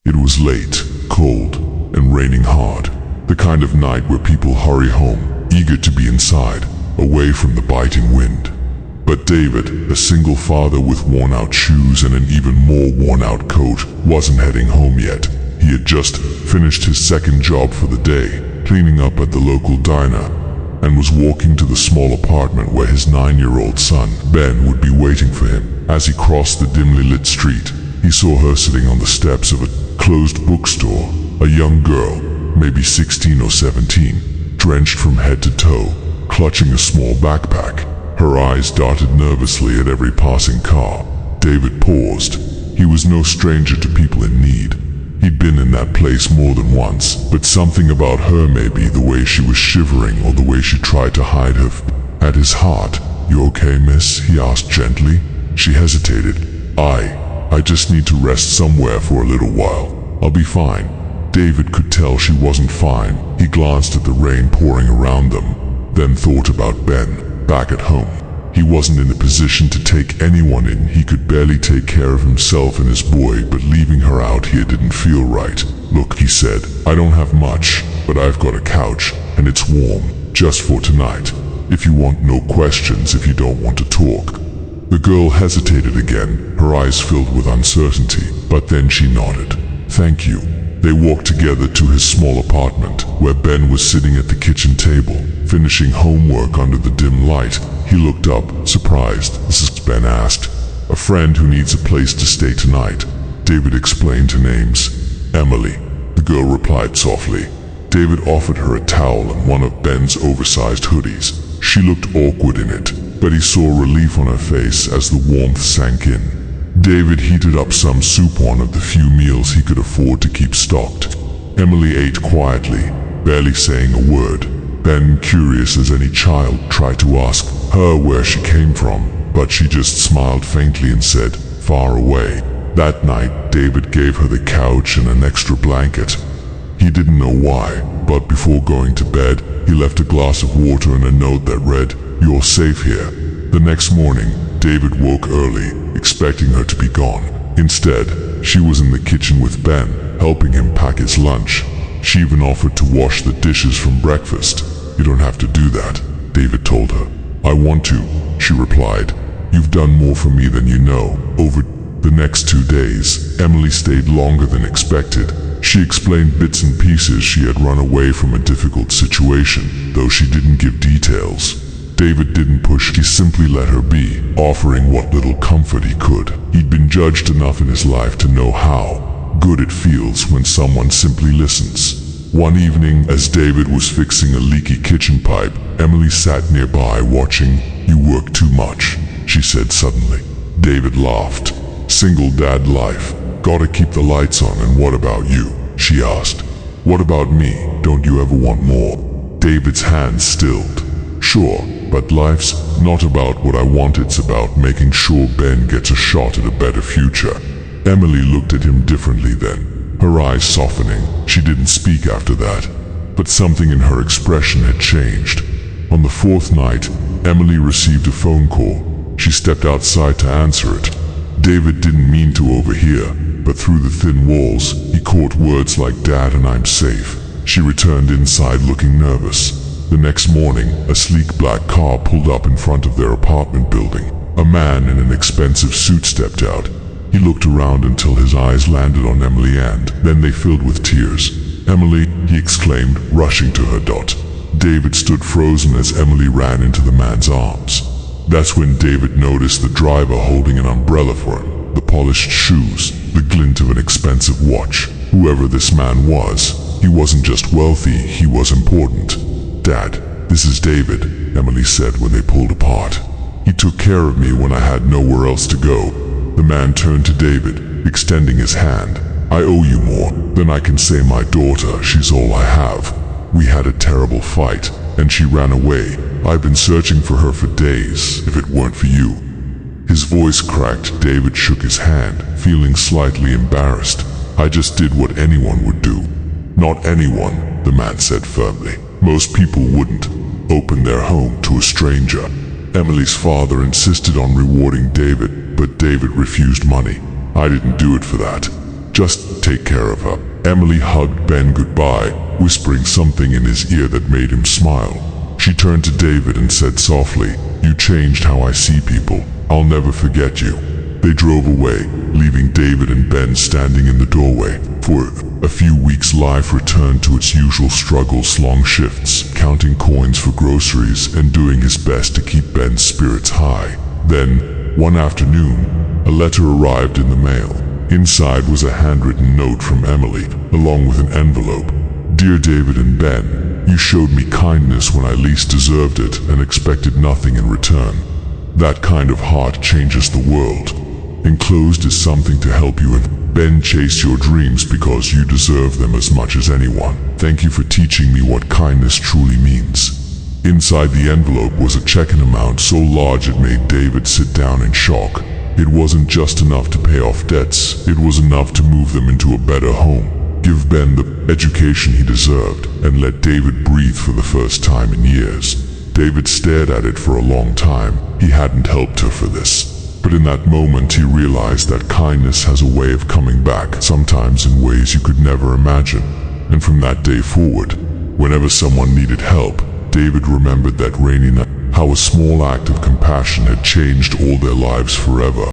It was late, cold, and raining hard. The kind of night where people hurry home, eager to be inside, away from the biting wind. But David, a single father with worn-out shoes and an even more worn-out coat, wasn't heading home yet. He had just finished his second job for the day, cleaning up at the local diner, and was walking to the small apartment where his 9-year-old son, Ben, would be waiting for him. As he crossed the dimly lit street, he saw her sitting on the steps of a closed bookstore, a young girl, maybe 16 or 17, drenched from head to toe, clutching a small backpack. Her eyes darted nervously at every passing car. David paused. He was no stranger to people in need. He'd been in that place more than once, but something about her, maybe the way she was shivering or the way she tried to hide her at his heart. "You okay, miss?" he asked gently. She hesitated. I just need to rest somewhere for a little while. I'll be fine." David could tell she wasn't fine. He glanced at the rain pouring around them, then thought about Ben, back at home. He wasn't in a position to take anyone in. He could barely take care of himself and his boy, but leaving her out here didn't feel right. "Look," he said, "I don't have much, but I've got a couch, and it's warm, just for tonight. If you want, no questions if you don't want to talk." The girl hesitated again, her eyes filled with uncertainty, but then she nodded. "Thank you." They walked together to his small apartment, where Ben was sitting at the kitchen table, finishing homework under the dim light. He looked up, surprised. "This is," Ben asked. "A friend who needs a place to stay tonight." David explained her names. "Emily," the girl replied softly. David offered her a towel and one of Ben's oversized hoodies. She looked awkward in it, but he saw relief on her face as the warmth sank in. David heated up some soup, one of the few meals he could afford to keep stocked. Emily ate quietly, barely saying a word. Ben, curious as any child, tried to ask her where she came from, but she just smiled faintly and said, "Far away." That night, David gave her the couch and an extra blanket. He didn't know why, but before going to bed, he left a glass of water and a note that read, "You're safe here." The next morning, David woke early, expecting her to be gone. Instead, she was in the kitchen with Ben, helping him pack his lunch. She even offered to wash the dishes from breakfast. "You don't have to do that," David told her. "I want to," she replied. "You've done more for me than you know." Over the next 2 days, Emily stayed longer than expected. She explained bits and pieces. She had run away from a difficult situation, though she didn't give details. David didn't push, he simply let her be, offering what little comfort he could. He'd been judged enough in his life to know how good it feels when someone simply listens. One evening, as David was fixing a leaky kitchen pipe, Emily sat nearby watching. "You work too much," she said suddenly. David laughed. "Single dad life. Gotta keep the lights on. And what about you?" she asked. "What about me? Don't you ever want more?" David's hands stilled. "Sure, but life's not about what I want, it's about making sure Ben gets a shot at a better future." Emily looked at him differently then, her eyes softening. She didn't speak after that, but something in her expression had changed. On the 4th night, Emily received a phone call. She stepped outside to answer it. David didn't mean to overhear, but through the thin walls, he caught words like "Dad" and "I'm safe." She returned inside looking nervous. The next morning, a sleek black car pulled up in front of their apartment building. A man in an expensive suit stepped out. He looked around until his eyes landed on Emily, and then they filled with tears. "Emily," he exclaimed, rushing to her. David stood frozen as Emily ran into the man's arms. That's when David noticed the driver holding an umbrella for him, the polished shoes, the glint of an expensive watch. Whoever this man was, he wasn't just wealthy, he was important. "Dad, this is David," Emily said when they pulled apart. "He took care of me when I had nowhere else to go." The man turned to David, extending his hand. "I owe you more than I can say. My daughter, she's all I have. We had a terrible fight, and she ran away. I've been searching for her for days, if it weren't for you." His voice cracked. David shook his hand, feeling slightly embarrassed. "I just did what anyone would do." "Not anyone," the man said firmly. "Most people wouldn't open their home to a stranger." Emily's father insisted on rewarding David, but David refused money. "I didn't do it for that." Just take care of her. Emily hugged Ben goodbye, whispering something in his ear that made him smile. She turned to David and said softly, "You changed how I see people. I'll never forget you." They drove away, leaving David and Ben standing in the doorway. For a few weeks, life returned to its usual struggles, long shifts, counting coins for groceries and doing his best to keep Ben's spirits high. Then, one afternoon, a letter arrived in the mail. Inside was a handwritten note from Emily, along with an envelope. "Dear David and Ben, you showed me kindness when I least deserved it and expected nothing in return. That kind of heart changes the world. Enclosed is something to help you and Ben chase your dreams because you deserve them as much as anyone. Thank you for teaching me what kindness truly means." Inside the envelope was a check in amount so large it made David sit down in shock. It wasn't just enough to pay off debts, it was enough to move them into a better home, give Ben the education he deserved, and let David breathe for the first time in years. David stared at it for a long time. He hadn't helped her for this. But in that moment he realized that kindness has a way of coming back, sometimes in ways you could never imagine. And from that day forward, whenever someone needed help, David remembered that rainy night, how a small act of compassion had changed all their lives forever.